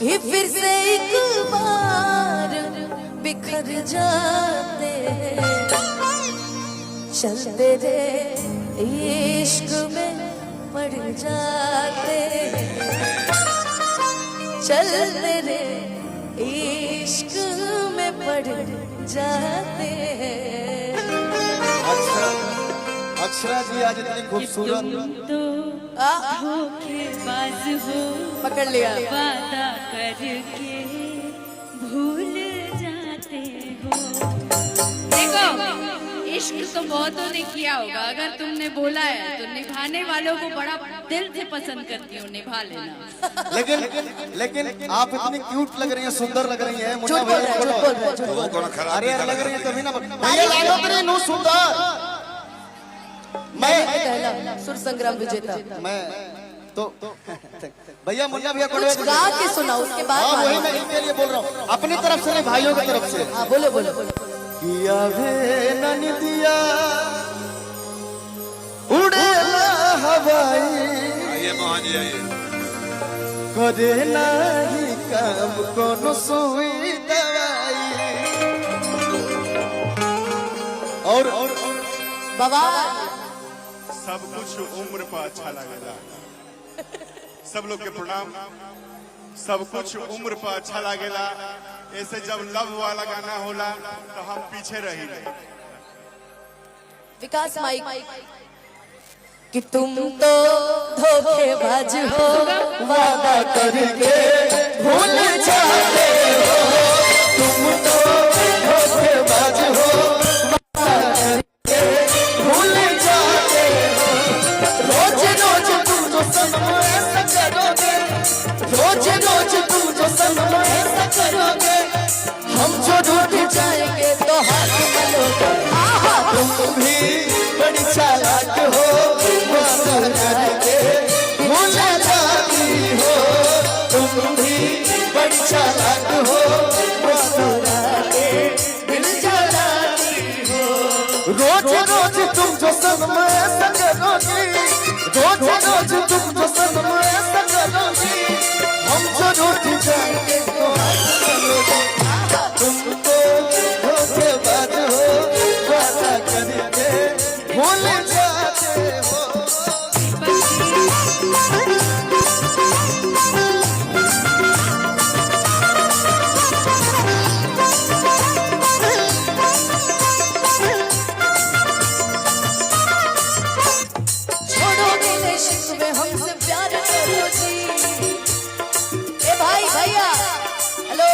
अभी फिर से एक बार बिखर जाते हैं, चलते रे इश्क में पड़ जाते हैं, चलते रे इश्क में पड़ जाते हैं। अक्षरा जी आज इतनी खूबसूरत तो धोखेबाज हो, पकड़ लिया, वादा करके भूल जाते हो। देखो इश्क तो बहुतों ने किया होगा, अगर तुमने बोला है तो निभाने वालों को बड़ा दिल से पसंद करती हूँ, निभा लेना। लेकिन आप इतनी क्यूट लग रही हैं, सुंदर लग रही हैं। झूठ बोल रहे अरे यार लग रही है तभी ना भैया लागो तेरी नु सुंदर। मैं सुर संग्राम विजेता, मैं तो भैया मुन्ना भैया कुछ गा के सुना उसके बाद। हाँ वही मैं इनके लिए बोल रहा हूँ, अपनी तरफ से नहीं भाइयों की तरफ से। हाँ बोलो बोलो। किया वे ननिदिया उड़े हवाई, आइए मोहन जी आइए। करे नहीं काम कोनो सुई दवाई। और बाबा सब कुछ उम्र पर अच्छा लगेगा। सब लोग के प्रणाम। सब कुछ उम्र पर अच्छा लगेला। ऐसे जब लव वाला गाना होला तो हम पीछे रही रहे। विकास माइक कि तुम तो धोखेबाज हो, वादा करके भूल जाते हो। तुम तो धोखेबाज हो, वादा करके भूल जाते हो। रोज रोज तुम जो सनम ऐसा करोगे, रोज रोज तुम जो सनम ऐसा करोगे, हम जो रूठ जाएंगे तो हाथ मलोगे। तुम भी बड़ी चालाक हो, वादा करके भूल जाती हो। तुम भी बड़ी चालाक हो, वादा करके दिल जलाती हो। रोज रोज तुम जो सनम ऐसा करोगी, रोज रोज तुम जो सनम ऐसा करोगी, हम जो रूठ जाएंगे तो हाथ मलोगे। तुम तो धोखेबाज हो, वादा करके भूल जाते हो। छोड़ो गिले शिकवे, हमसे प्यार करो जी। ए भाई भैया हेलो,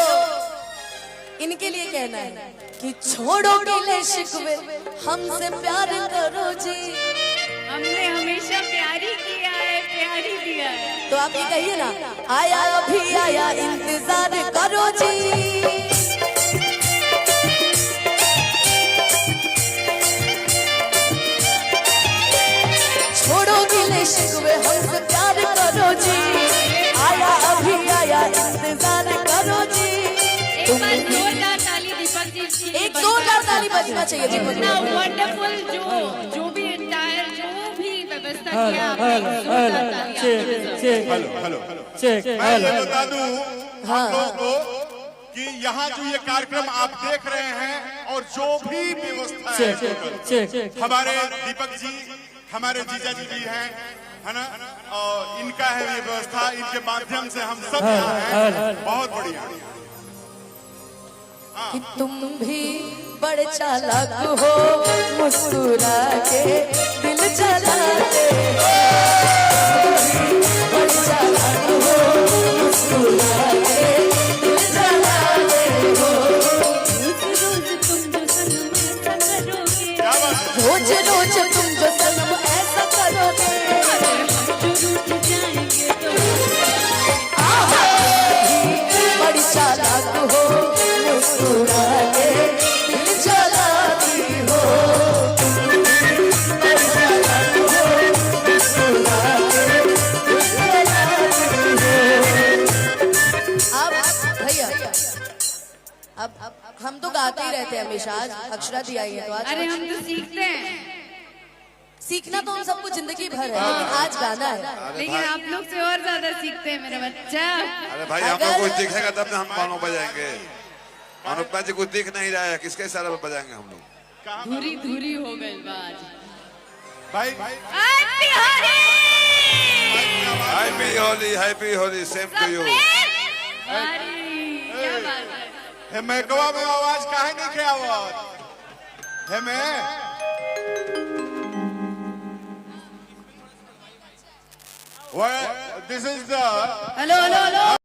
इनके लिए कहना है कि छोड़ो गिले शिकवे, हमसे प्यार करो जी। हमने हमेशा प्यार ही किया है, प्यार ही दिया है। तो आप ये कहिए ना, आया अभी आया इंतजार करो जी। छोड़ो गिले शिकवे, हमसे प्यार करो जी। आया अभी आया इंतजार करो जी। एक बार जोरदार ताली दीपक जी। एक जोरदार ताली बजना चाहिए जी। इतना वंडरफुल जो भी इंटायर जो भी व्यवस्था किया आपने, जोरदार ताली मैं ये बता दूं हम लोग को कि यहाँ जो ये कार्यक्रम आप देख रहे हैं और जो भी व्यवस्था है, हमारे दीपक जी, हमारे जीजा जी हैं, है ना, और इनका है ये व्यवस्था। इनके माध्यम से हम सब यहाँ हैं। बहुत बढ़िया। कि तुम भी बड़े चालाक हो, मुस्कुरा के दिल जलाते हो। बड़े चालाक हो, मुस्कुरा के दिल जलाते हो। रोज रोज तुम जो सनम ऐसा करोगे, बड़ी चालाक हो, मुस्कुरा के दिल जलाती हो। बड़ी चालाक हो, मुस्कुरा के दिल जलाती हो। अब भैया अब हम तो गाते ही रहते हैं हमेशा, आज अक्षरा दी आई है तो आज अरे हम तो सीखते हैं। सीखना तो हम सबको जिंदगी भर है, लेकिन आज गाना है। लेकिन आप लोग से और ज्यादा सीखते हैं मेरा बच्चा। अरे भाई हम लोग कुछ दिखेगा तब ना हम बानों बजाएंगे। अनुपमा जी कुछ दिख नहीं रहा है, किसके इशारे पर बजाएंगे हम लोग? धुरी धुरी हो गई बात। भाई happy Holi same to you. क्या बात है। मैं गवा में आवाज काहे नहीं के आवत है मैं Well, this is the hello hello hello